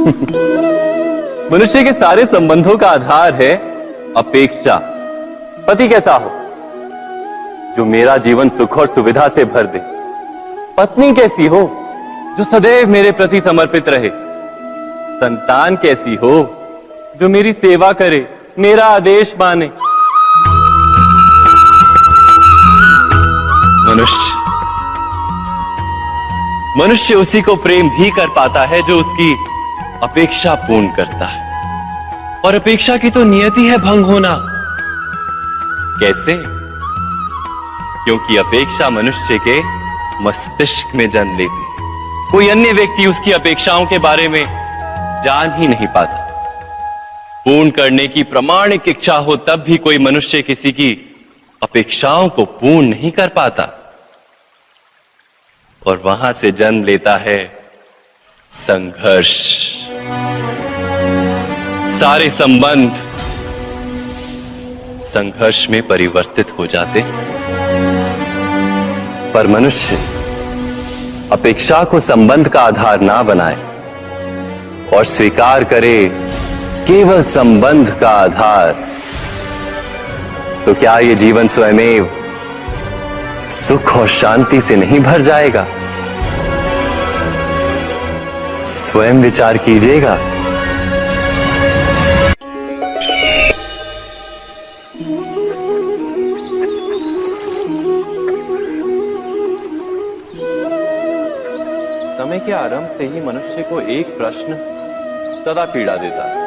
मनुष्य के सारे संबंधों का आधार है अपेक्षा। पति कैसा हो जो मेरा जीवन सुख और सुविधा से भर दे। पत्नी कैसी हो जो सदैव मेरे प्रति समर्पित रहे। संतान कैसी हो जो मेरी सेवा करे, मेरा आदेश माने। मनुष्य उसी को प्रेम भी कर पाता है जो उसकी अपेक्षा पूर्ण करता है। और अपेक्षा की तो नियति है भंग होना। कैसे? क्योंकि अपेक्षा मनुष्य के मस्तिष्क में जन्म लेती है। कोई अन्य व्यक्ति उसकी अपेक्षाओं के बारे में जान ही नहीं पाता। पूर्ण करने की प्रामाणिक इच्छा हो तब भी कोई मनुष्य किसी की अपेक्षाओं को पूर्ण नहीं कर पाता। और वहां से जन्म लेता है संघर्ष। सारे संबंध संघर्ष में परिवर्तित हो जाते। पर मनुष्य अपेक्षा को संबंध का आधार ना बनाए और स्वीकार करे केवल संबंध का आधार, तो क्या ये जीवन स्वयमेव सुख और शांति से नहीं भर जाएगा? स्वयं विचार कीजिएगा। समय के आरंभ से ही मनुष्य को एक प्रश्न सदा पीड़ा देता है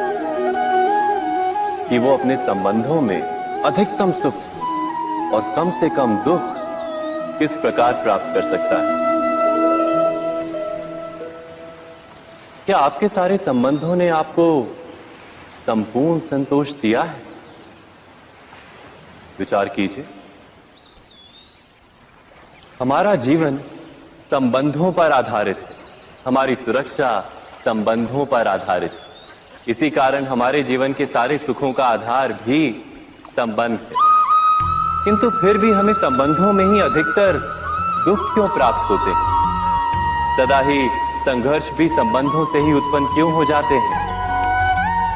कि वो अपने संबंधों में अधिकतम सुख और कम से कम दुख किस प्रकार प्राप्त कर सकता है। क्या आपके सारे संबंधों ने आपको संपूर्ण संतोष दिया है? विचार कीजिए। हमारा जीवन संबंधों पर आधारित है। हमारी सुरक्षा संबंधों पर आधारित है। इसी कारण हमारे जीवन के सारे सुखों का आधार भी संबंध है। किंतु फिर भी हमें संबंधों में ही अधिकतर दुख क्यों प्राप्त होते हैं? सदा ही संघर्ष भी संबंधों से ही उत्पन्न क्यों हो जाते हैं?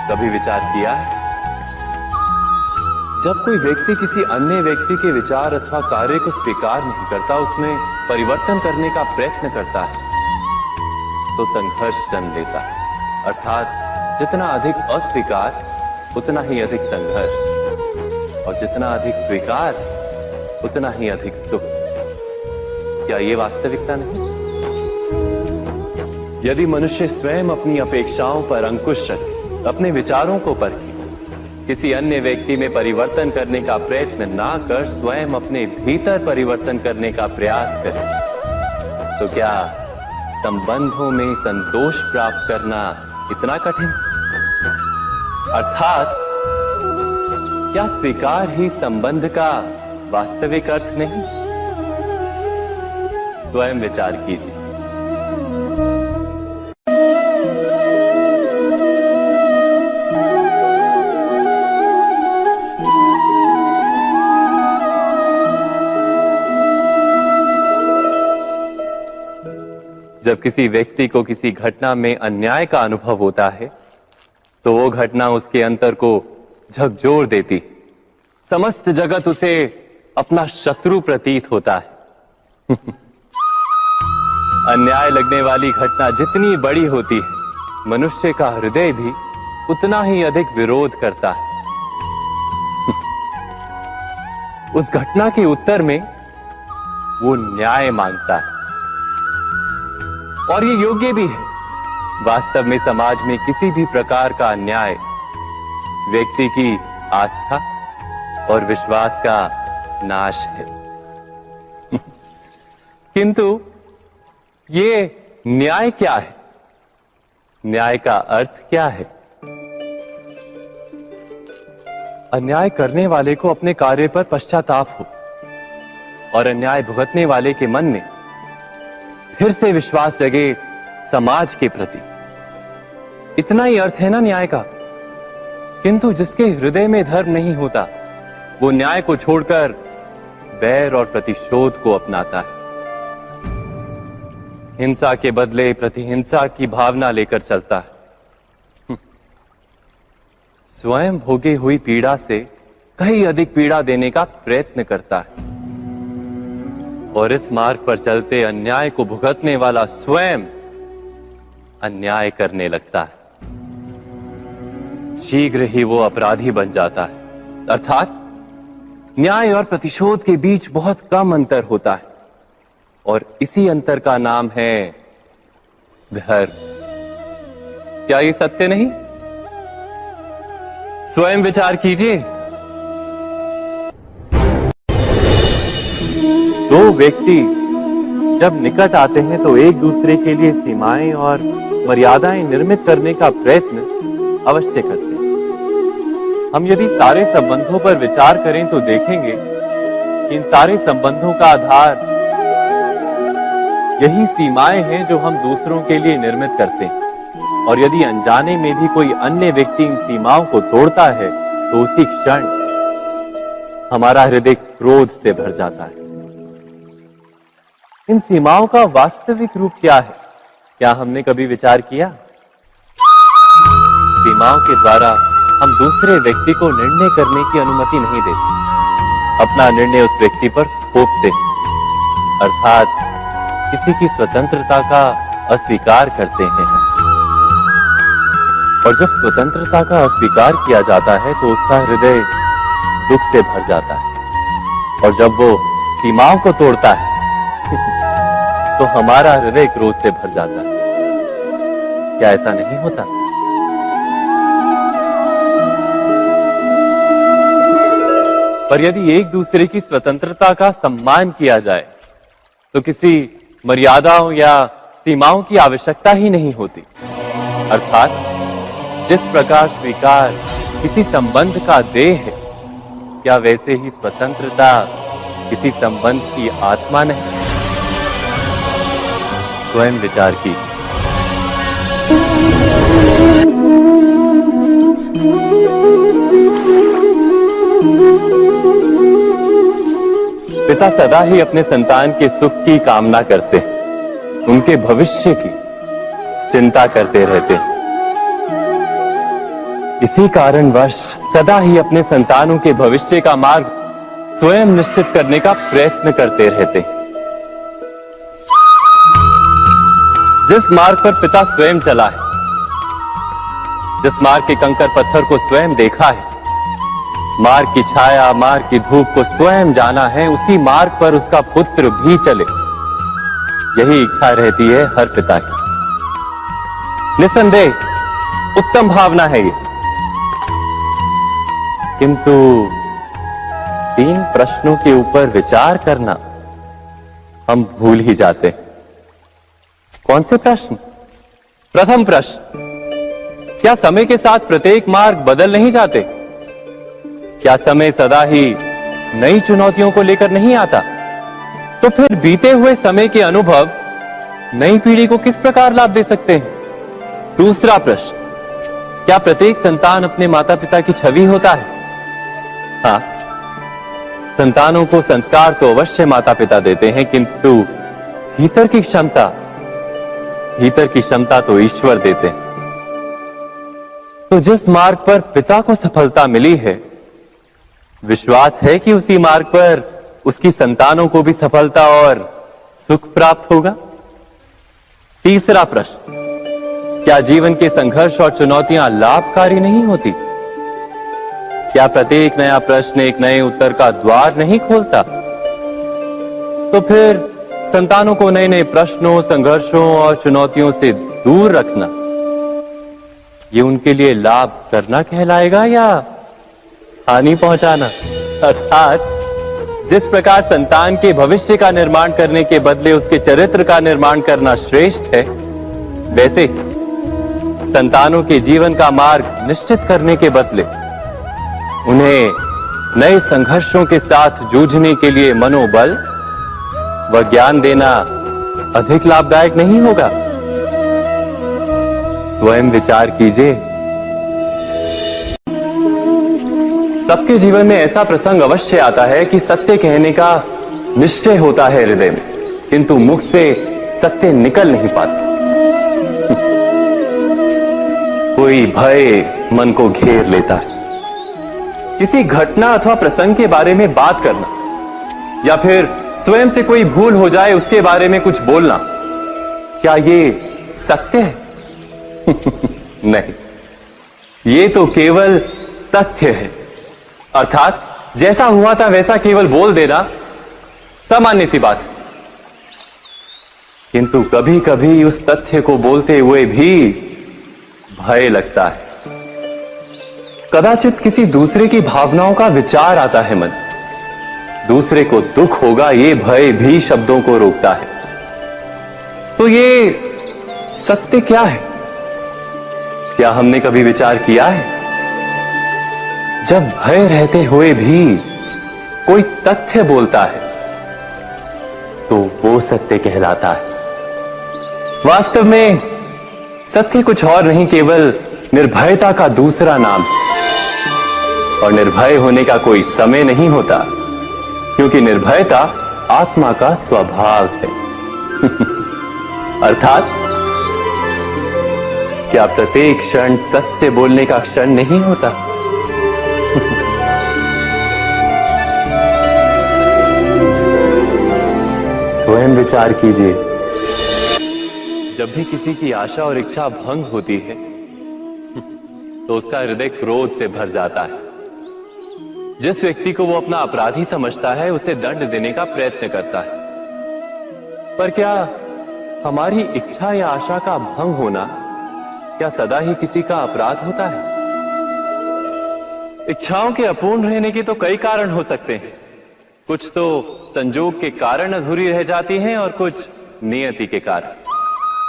कभी विचार किया है? जब कोई व्यक्ति किसी अन्य व्यक्ति के विचार अथवा कार्य को स्वीकार नहीं करता, उसमें परिवर्तन करने का प्रयत्न करता है, तो संघर्ष जन्म लेता है। अर्थात जितना अधिक अस्वीकार उतना ही अधिक संघर्ष, और जितना अधिक स्वीकार उतना ही अधिक सुख। क्या ये वास्तविकता नहीं? यदि मनुष्य स्वयं अपनी अपेक्षाओं पर अंकुश रखे, अपने विचारों को परखे, किसी अन्य व्यक्ति में परिवर्तन करने का प्रयत्न ना कर स्वयं अपने भीतर परिवर्तन करने का प्रयास करे, तो क्या संबंधों में संतोष प्राप्त करना इतना कठिन? अर्थात क्या स्वीकार ही संबंध का वास्तविक अर्थ नहीं? स्वयं विचार कीजिए। जब किसी व्यक्ति को किसी घटना में अन्याय का अनुभव होता है, तो वो घटना उसके अंतर को झकझोर देती। समस्त जगत उसे अपना शत्रु प्रतीत होता है। अन्याय लगने वाली घटना जितनी बड़ी होती है, मनुष्य का हृदय भी उतना ही अधिक विरोध करता है। उस घटना के उत्तर में वो न्याय मांगता है, और ये योग्य भी है। वास्तव में समाज में किसी भी प्रकार का अन्याय व्यक्ति की आस्था और विश्वास का नाश है। किंतु ये न्याय क्या है? न्याय का अर्थ क्या है? अन्याय करने वाले को अपने कार्य पर पश्चाताप हो और अन्याय भुगतने वाले के मन में फिर से विश्वास जगे समाज के प्रति। इतना ही अर्थ है ना न्याय का। किंतु जिसके हृदय में धर्म नहीं होता, वो न्याय को छोड़कर बैर और प्रतिशोध को अपनाता है। हिंसा के बदले प्रतिहिंसा की भावना लेकर चलता है। स्वयं भोगी हुई पीड़ा से कहीं अधिक पीड़ा देने का प्रयत्न करता है, और इस मार्ग पर चलते अन्याय को भुगतने वाला स्वयं अन्याय करने लगता है। शीघ्र ही वो अपराधी बन जाता है, अर्थात न्याय और प्रतिशोध के बीच बहुत कम अंतर होता है, और इसी अंतर का नाम है धर्म। क्या ये सत्य नहीं? स्वयं विचार कीजिए। दो व्यक्ति जब निकट आते हैं तो एक दूसरे के लिए सीमाएं और मर्यादाएं निर्मित करने का प्रयत्न अवश्य करते हैं। हम यदि सारे संबंधों पर विचार करें तो देखेंगे कि इन सारे संबंधों का आधार यही सीमाएं हैं जो हम दूसरों के लिए निर्मित करते हैं, और यदि अनजाने में भी कोई अन्य व्यक्ति इन सीमाओं को तोड़ता है तो उसी क्षण हमारा हृदय क्रोध से भर जाता है। इन सीमाओं का वास्तविक रूप क्या है? क्या हमने कभी विचार किया? सीमाओं के द्वारा हम दूसरे व्यक्ति को निर्णय करने की अनुमति नहीं देते, अपना निर्णय उस व्यक्ति पर थोपते, अर्थात किसी की स्वतंत्रता का अस्वीकार करते हैं। और जब स्वतंत्रता का अस्वीकार किया जाता है तो उसका हृदय दुख से भर जाता है, और जब वो सीमाओं को तोड़ता है तो हमारा हृदय क्रोध से भर जाता है। क्या ऐसा नहीं होता? पर यदि एक दूसरे की स्वतंत्रता का सम्मान किया जाए तो किसी मर्यादाओं या सीमाओं की आवश्यकता ही नहीं होती, अर्थात जिस प्रकार स्वीकार किसी संबंध का देह है, क्या वैसे ही स्वतंत्रता किसी संबंध की आत्मा नहीं? स्वयं विचार कीजिए। पिता सदा ही अपने संतान के सुख की कामना करते हैं, उनके भविष्य की चिंता करते रहते हैं। इसी कारणवश सदा ही अपने संतानों के भविष्य का मार्ग स्वयं निश्चित करने का प्रयत्न करते रहते हैं। जिस मार्ग पर पिता स्वयं चला है, जिस मार्ग के कंकर पत्थर को स्वयं देखा है, मार्ग की छाया, मार्ग की धूप को स्वयं जाना है, उसी मार्ग पर उसका पुत्र भी चले, यही इच्छा रहती है हर पिता की। निसंदेह उत्तम भावना है ये, किंतु 3 प्रश्नों के ऊपर विचार करना हम भूल ही जाते हैं। कौन से प्रश्न? प्रथम प्रश्न, क्या समय के साथ प्रत्येक मार्ग बदल नहीं जाते? क्या समय सदा ही नई चुनौतियों को लेकर नहीं आता? तो फिर बीते हुए समय के अनुभव नई पीढ़ी को किस प्रकार लाभ दे सकते हैं? दूसरा प्रश्न, क्या प्रत्येक संतान अपने माता पिता की छवि होता है? हाँ, संतानों को संस्कार तो अवश्य माता पिता देते हैं, किंतु भीतर की क्षमता तो ईश्वर देते हैं। तो जिस मार्ग पर पिता को सफलता मिली है, विश्वास है कि उसी मार्ग पर उसकी संतानों को भी सफलता और सुख प्राप्त होगा। तीसरा प्रश्न, क्या जीवन के संघर्ष और चुनौतियां लाभकारी नहीं होती? क्या प्रत्येक नया प्रश्न एक नए उत्तर का द्वार नहीं खोलता? तो फिर संतानों को नए नए प्रश्नों, संघर्षों और चुनौतियों से दूर रखना, ये उनके लिए लाभ करना कहलाएगा या हानि पहुंचाना? अर्थात जिस प्रकार संतान के भविष्य का निर्माण करने के बदले उसके चरित्र का निर्माण करना श्रेष्ठ है, वैसे संतानों के जीवन का मार्ग निश्चित करने के बदले उन्हें नए संघर्षों के साथ जूझने के लिए मनोबल व ज्ञान देना अधिक लाभदायक नहीं होगा? स्वयं विचार कीजिए। सबके जीवन में ऐसा प्रसंग अवश्य आता है कि सत्य कहने का निश्चय होता है हृदय में, किंतु मुख से सत्य निकल नहीं पाता। कोई भय मन को घेर लेता है। किसी घटना अथवा प्रसंग के बारे में बात करना या फिर स्वयं से कोई भूल हो जाए उसके बारे में कुछ बोलना, क्या ये सत्य है? नहीं, ये तो केवल तथ्य है। अर्थात जैसा हुआ था वैसा केवल बोल देना सामान्य सी बात है। किंतु कभी कभी उस तथ्य को बोलते हुए भी भय लगता है। कदाचित किसी दूसरे की भावनाओं का विचार आता है मन, दूसरे को दुख होगा ये भय भी शब्दों को रोकता है। तो ये सत्य क्या है? क्या हमने कभी विचार किया है? जब भय रहते हुए भी कोई तथ्य बोलता है तो वो सत्य कहलाता है। वास्तव में सत्य कुछ और नहीं, केवल निर्भयता का दूसरा नाम है। और निर्भय होने का कोई समय नहीं होता, क्योंकि निर्भयता आत्मा का स्वभाव है। अर्थात क्या प्रत्येक क्षण सत्य बोलने का क्षण नहीं होता? स्वयं विचार कीजिए। जब भी किसी की आशा और इच्छा भंग होती है तो उसका हृदय क्रोध से भर जाता है। जिस व्यक्ति को वो अपना अपराधी समझता है उसे दंड देने का प्रयत्न करता है। पर क्या हमारी इच्छा या आशा का भंग होना क्या सदा ही किसी का अपराध होता है? इच्छाओं के अपूर्ण रहने के तो कई कारण हो सकते हैं। कुछ तो संजोग के कारण अधूरी रह जाती हैं और कुछ नियति के कारण।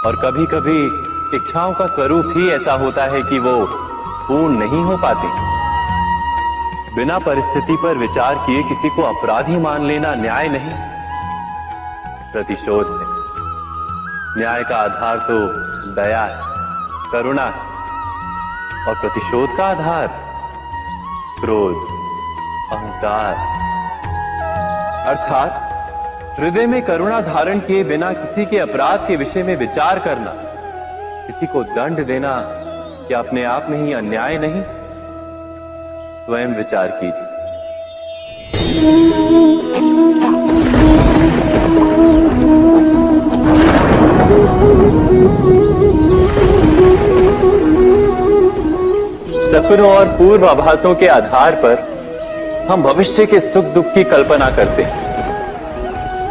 और कभी कभी इच्छाओं का स्वरूप ही ऐसा होता है कि वो पूर्ण नहीं हो पाती। बिना परिस्थिति पर विचार किए किसी को अपराधी मान लेना न्याय नहीं, प्रतिशोध है। न्याय का आधार तो दया है, करुणा है, और प्रतिशोध का आधार क्रोध, अहंकार। अर्थात हृदय में करुणा धारण किए बिना किसी के अपराध के विषय में विचार करना, किसी को दंड देना, क्या अपने आप में ही अन्याय नहीं? स्वयं विचार कीजिए। सपनों और पूर्वाभासों के आधार पर हम भविष्य के सुख दुख की कल्पना करते हैं।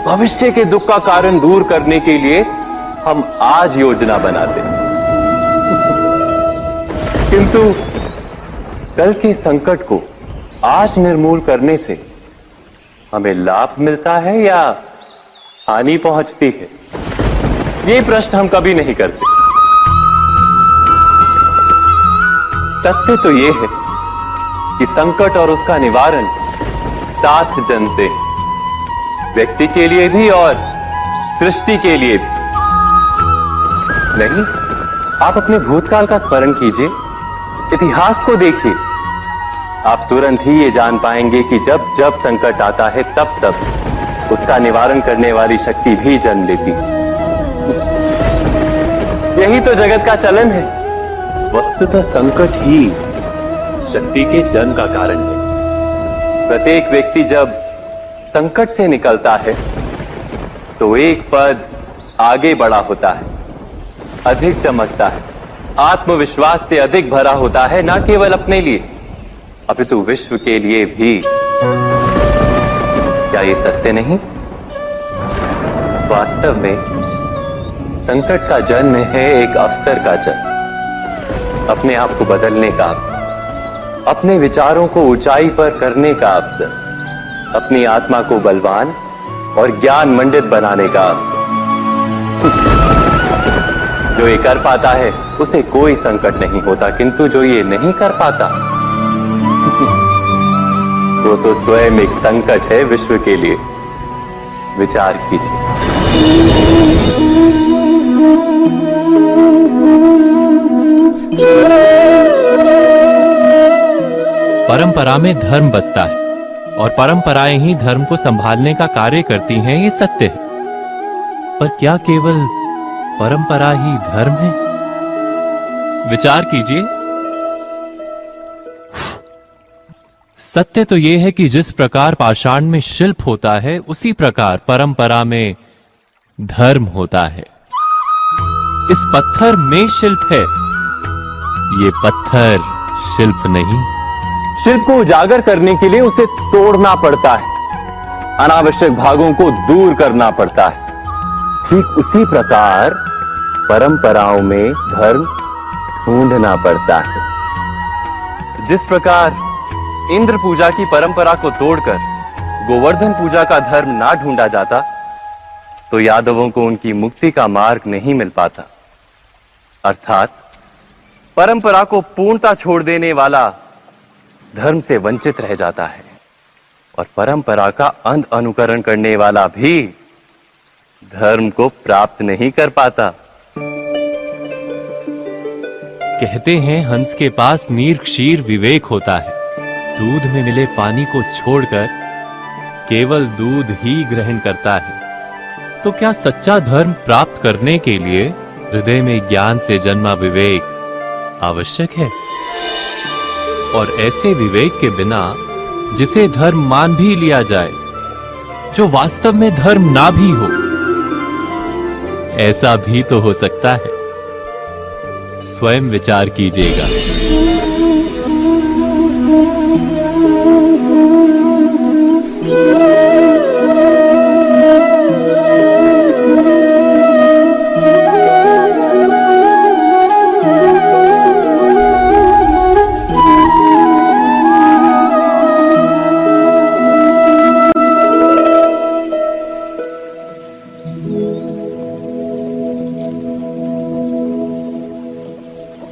भविष्य के दुख का कारण दूर करने के लिए हम आज योजना बनाते हैं। किंतु कल के संकट को आज निर्मूल करने से हमें लाभ मिलता है या हानि पहुंचती है? ये प्रश्न हम कभी नहीं करते। सत्य तो ये है कि संकट और उसका निवारण साथ जन से, व्यक्ति के लिए भी और सृष्टि के लिए भी। नहीं, आप अपने भूतकाल का स्मरण कीजिए, इतिहास को देखिए। आप तुरंत ही ये जान पाएंगे कि जब जब संकट आता है तब तब उसका निवारण करने वाली शक्ति भी जन्म लेती है। यही तो जगत का चलन है। वस्तुतः संकट ही शक्ति के जन्म का कारण है। प्रत्येक व्यक्ति जब संकट से निकलता है तो एक पद आगे बढ़ा होता है, अधिक चमकता है, आत्मविश्वास से अधिक भरा होता है, न केवल अपने लिए अपितु विश्व के लिए भी। क्या ये सत्य नहीं? वास्तव में संकट का जन्म है एक अवसर का जन्म, अपने आप को बदलने का, अपने विचारों को ऊंचाई पर करने का अवसर, अपनी आत्मा को बलवान और ज्ञान मंडित बनाने का अवसर। जो ये कर पाता है उसे कोई संकट नहीं होता, किंतु जो ये नहीं कर पाता वो तो स्वयं एक संकट है विश्व के लिए। विचार कीजिए। परंपरा में धर्म बसता है और परंपराएं ही धर्म को संभालने का कार्य करती हैं, ये सत्य है। पर क्या केवल परंपरा ही धर्म है? विचार कीजिए। सत्य तो यह है कि जिस प्रकार पाषाण में शिल्प होता है, उसी प्रकार परंपरा में धर्म होता है। इस पत्थर में शिल्प है, ये पत्थर शिल्प नहीं। शिल्प को उजागर करने के लिए उसे तोड़ना पड़ता है, अनावश्यक भागों को दूर करना पड़ता है। ठीक उसी प्रकार परंपराओं में धर्म ढूंढना पड़ता है। जिस प्रकार इंद्र पूजा की परंपरा को तोड़कर गोवर्धन पूजा का धर्म ना ढूंढा जाता, तो यादवों को उनकी मुक्ति का मार्ग नहीं मिल पाता। अर्थात परंपरा को पूर्णता छोड़ देने वाला धर्म से वंचित रह जाता है, और परंपरा का अंध अनुकरण करने वाला भी धर्म को प्राप्त नहीं कर पाता। कहते हैं हंस के पास नीर क्षीर विवेक होता है। दूध में मिले पानी को छोड़कर केवल दूध ही ग्रहण करता है। तो क्या सच्चा धर्म प्राप्त करने के लिए हृदय में ज्ञान से जन्मा विवेक आवश्यक है? और ऐसे विवेक के बिना जिसे धर्म मान भी लिया जाए, जो वास्तव में धर्म ना भी हो, ऐसा भी तो हो सकता है। स्वयं विचार कीजिएगा।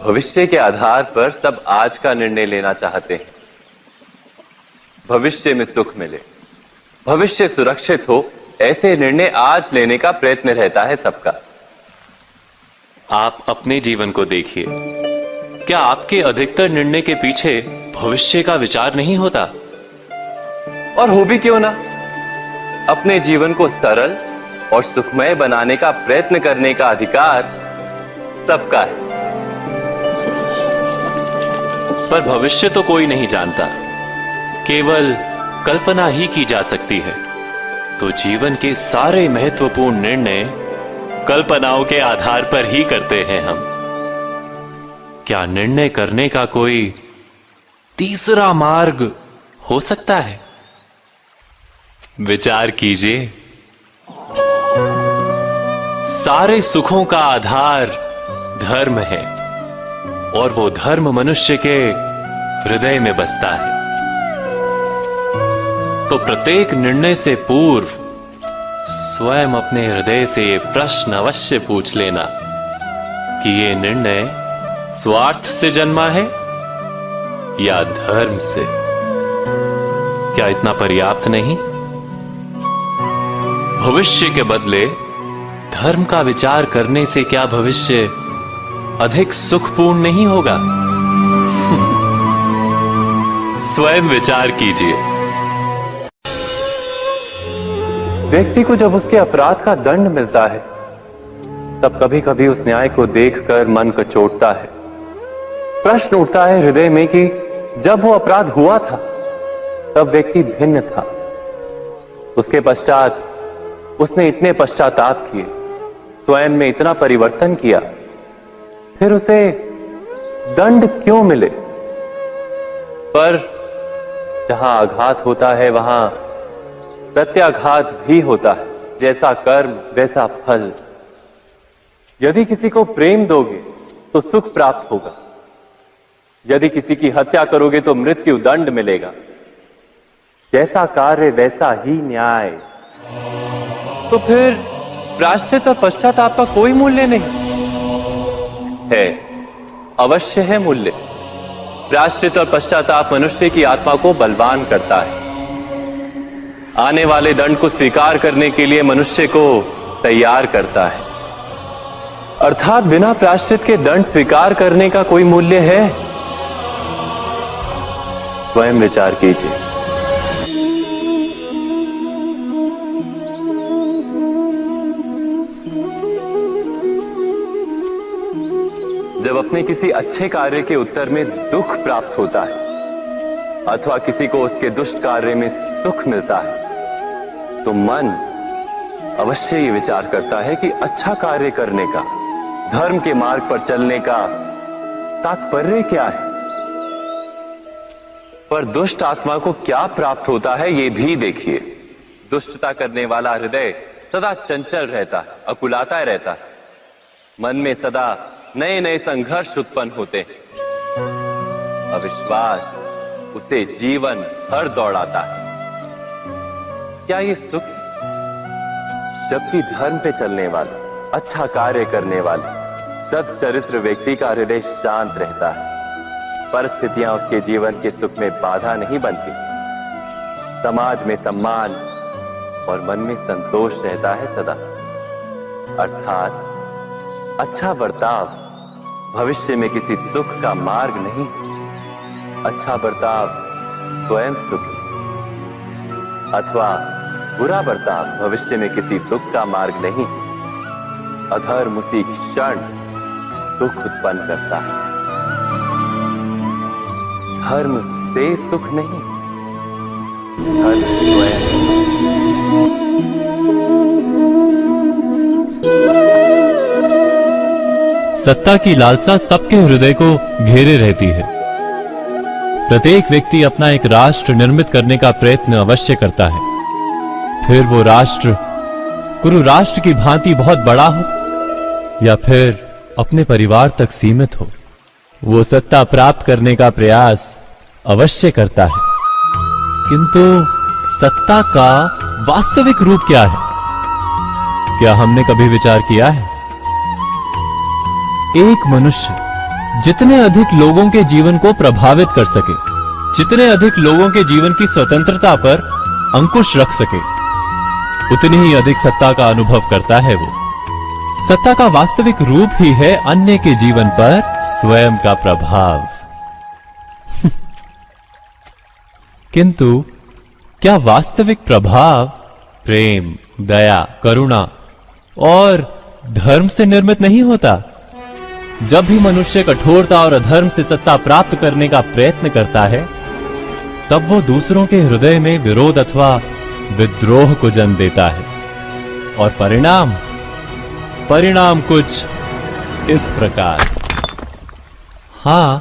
भविष्य के आधार पर सब आज का निर्णय लेना चाहते हैं। भविष्य में सुख मिले, भविष्य सुरक्षित हो, ऐसे निर्णय आज लेने का प्रयत्न रहता है सबका। आप अपने जीवन को देखिए। क्या आपके अधिकतर निर्णय के पीछे भविष्य का विचार नहीं होता? और हो भी क्यों ना, अपने जीवन को सरल और सुखमय बनाने का प्रयत्न करने का अधिकार सबका है। पर भविष्य तो कोई नहीं जानता, केवल कल्पना ही की जा सकती है। तो जीवन के सारे महत्वपूर्ण निर्णय कल्पनाओं के आधार पर ही करते हैं हम। क्या निर्णय करने का कोई तीसरा मार्ग हो सकता है? विचार कीजिए। सारे सुखों का आधार धर्म है, और वो धर्म मनुष्य के हृदय में बसता है। तो प्रत्येक निर्णय से पूर्व स्वयं अपने हृदय से ये प्रश्न अवश्य पूछ लेना कि ये निर्णय स्वार्थ से जन्मा है या धर्म से। क्या इतना पर्याप्त नहीं? भविष्य के बदले धर्म का विचार करने से क्या भविष्य अधिक सुखपूर्ण नहीं होगा? स्वयं विचार कीजिए। व्यक्ति को जब उसके अपराध का दंड मिलता है, तब कभी कभी उस न्याय को देखकर मन कचोटता है। प्रश्न उठता है हृदय में कि जब वो अपराध हुआ था, तब व्यक्ति भिन्न था। उसके पश्चात उसने इतने पश्चाताप किए, स्वयं में इतना परिवर्तन किया, फिर उसे दंड क्यों मिले? पर जहां आघात होता है, वहां प्रत्याघात भी होता है। जैसा कर्म वैसा फल। यदि किसी को प्रेम दोगे तो सुख प्राप्त होगा, यदि किसी की हत्या करोगे तो मृत्यु दंड मिलेगा। जैसा कार्य वैसा ही न्याय। तो फिर प्रायश्चित और पश्चाताप का कोई मूल्य नहीं है? अवश्य है मूल्य। प्रायश्चित और पश्चाताप मनुष्य की आत्मा को बलवान करता है। आने वाले दंड को स्वीकार करने के लिए मनुष्य को तैयार करता है। अर्थात बिना प्रायश्चित के दंड स्वीकार करने का कोई मूल्य है? स्वयं विचार कीजिए। जब अपने किसी अच्छे कार्य के उत्तर में दुख प्राप्त होता है अथवा किसी को उसके दुष्ट कार्य में सुख मिलता है, तो मन अवश्य ये विचार करता है कि अच्छा कार्य करने का, धर्म के मार्ग पर चलने का तात्पर्य क्या है। पर दुष्ट आत्मा को क्या प्राप्त होता है ये भी देखिए। दुष्टता करने वाला हृदय सदा चंचल रहता है, अकुलाता रहता है। मन में सदा नए नए संघर्ष उत्पन्न होते हैं। अविश्वास उसे जीवन भर दौड़ाता है। क्या ये सुख है? जबकि धर्म पे चलने वाले, अच्छा कार्य करने वाले, सच्चरित्र व्यक्ति का हृदय शांत रहता है। परिस्थितियां उसके जीवन के सुख में बाधा नहीं बनती। समाज में सम्मान और मन में संतोष रहता है सदा। अर्थात अच्छा बर्ताव भविष्य में किसी सुख का मार्ग नहीं। अच्छा बर्ताव स्वयं सुख अथवा बुरा बर्ताव भविष्य में किसी दुख का मार्ग नहीं। अधर्म उसी क्षण दुख उत्पन्न करता है। धर्म से सुख नहीं, धर्म स्वयं। सत्ता की लालसा सबके हृदय को घेरे रहती है। प्रत्येक व्यक्ति अपना एक राष्ट्र निर्मित करने का प्रयत्न अवश्य करता है। फिर वो राष्ट्र कुरु राष्ट्र की भांति बहुत बड़ा हो या फिर अपने परिवार तक सीमित हो, वो सत्ता प्राप्त करने का प्रयास अवश्य करता है। किंतु सत्ता का वास्तविक रूप क्या है? क्या हमने कभी विचार किया है? एक मनुष्य जितने अधिक लोगों के जीवन को प्रभावित कर सके, जितने अधिक लोगों के जीवन की स्वतंत्रता पर अंकुश रख सके, उतनी ही अधिक सत्ता का अनुभव करता है वो। सत्ता का वास्तविक रूप ही है अन्य के जीवन पर स्वयं का प्रभाव। किंतु क्या वास्तविक प्रभाव प्रेम, दया, करुणा और धर्म से निर्मित नहीं होता? जब भी मनुष्य कठोरता और अधर्म से सत्ता प्राप्त करने का प्रयत्न करता है, तब वो दूसरों के हृदय में विरोध अथवा विद्रोह को जन्म देता है। और परिणाम कुछ इस प्रकार। हां,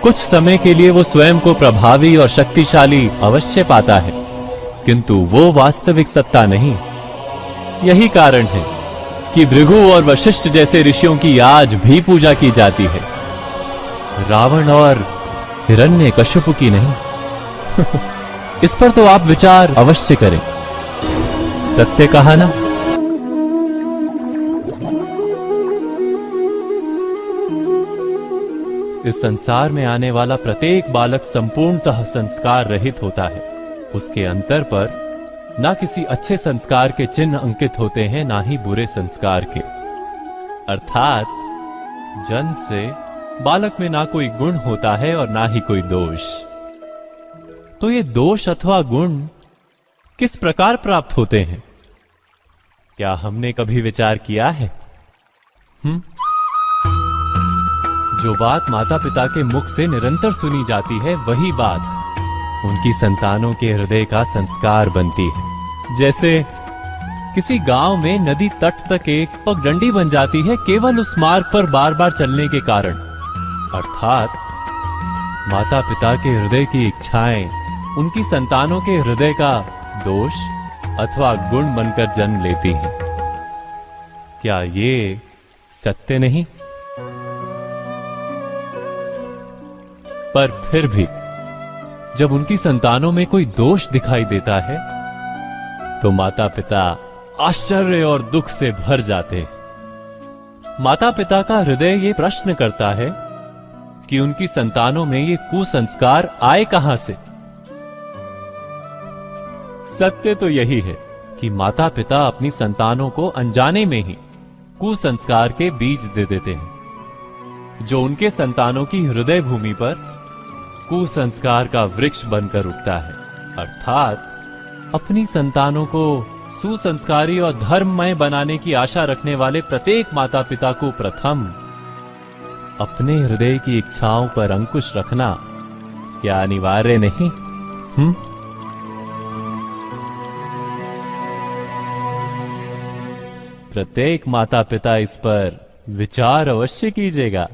कुछ समय के लिए वो स्वयं को प्रभावी और शक्तिशाली अवश्य पाता है, किंतु वो वास्तविक सत्ता नहीं। यही कारण है कि भृगु और वशिष्ठ जैसे ऋषियों की आज भी पूजा की जाती है, रावण और हिरण्यकशिपु की नहीं। इस पर तो आप विचार अवश्य करें। सत्य कहा ना? इस संसार में आने वाला प्रत्येक बालक संपूर्णतः संस्कार रहित होता है। उसके अंतर पर ना किसी अच्छे संस्कार के चिन्ह अंकित होते हैं, ना ही बुरे संस्कार के। अर्थात जन्म से बालक में ना कोई गुण होता है और ना ही कोई दोष। तो ये दोष अथवा गुण किस प्रकार प्राप्त होते हैं? क्या हमने कभी विचार किया है? जो बात माता पिता के मुख से निरंतर सुनी जाती है, वही बात उनकी संतानों के हृदय का संस्कार बनती है। जैसे किसी गांव में नदी तट तक एक पगडंडी बन जाती है केवल उस मार्ग पर बार बार चलने के कारण। अर्थात माता पिता के हृदय की इच्छाएं उनकी संतानों के हृदय का दोष अथवा गुण बनकर जन्म लेती हैं। क्या ये सत्य नहीं? पर फिर भी जब उनकी संतानों में कोई दोष दिखाई देता है, तो माता पिता आश्चर्य और दुख से भर जाते हैं। माता पिता का हृदय ये प्रश्न करता है कि उनकी संतानों में ये कुसंस्कार आए कहां से? सत्य तो यही है कि माता पिता अपनी संतानों को अनजाने में ही कुसंस्कार के बीज दे देते हैं, जो उनके संतानों की हृदय भूमि पर कुसंस्कार का वृक्ष बनकर उगता है। अर्थात अपनी संतानों को सुसंस्कारी और धर्ममय बनाने की आशा रखने वाले प्रत्येक माता पिता को प्रथम अपने हृदय की इच्छाओं पर अंकुश रखना क्या अनिवार्य नहीं? प्रत्येक माता पिता इस पर विचार अवश्य कीजिएगा।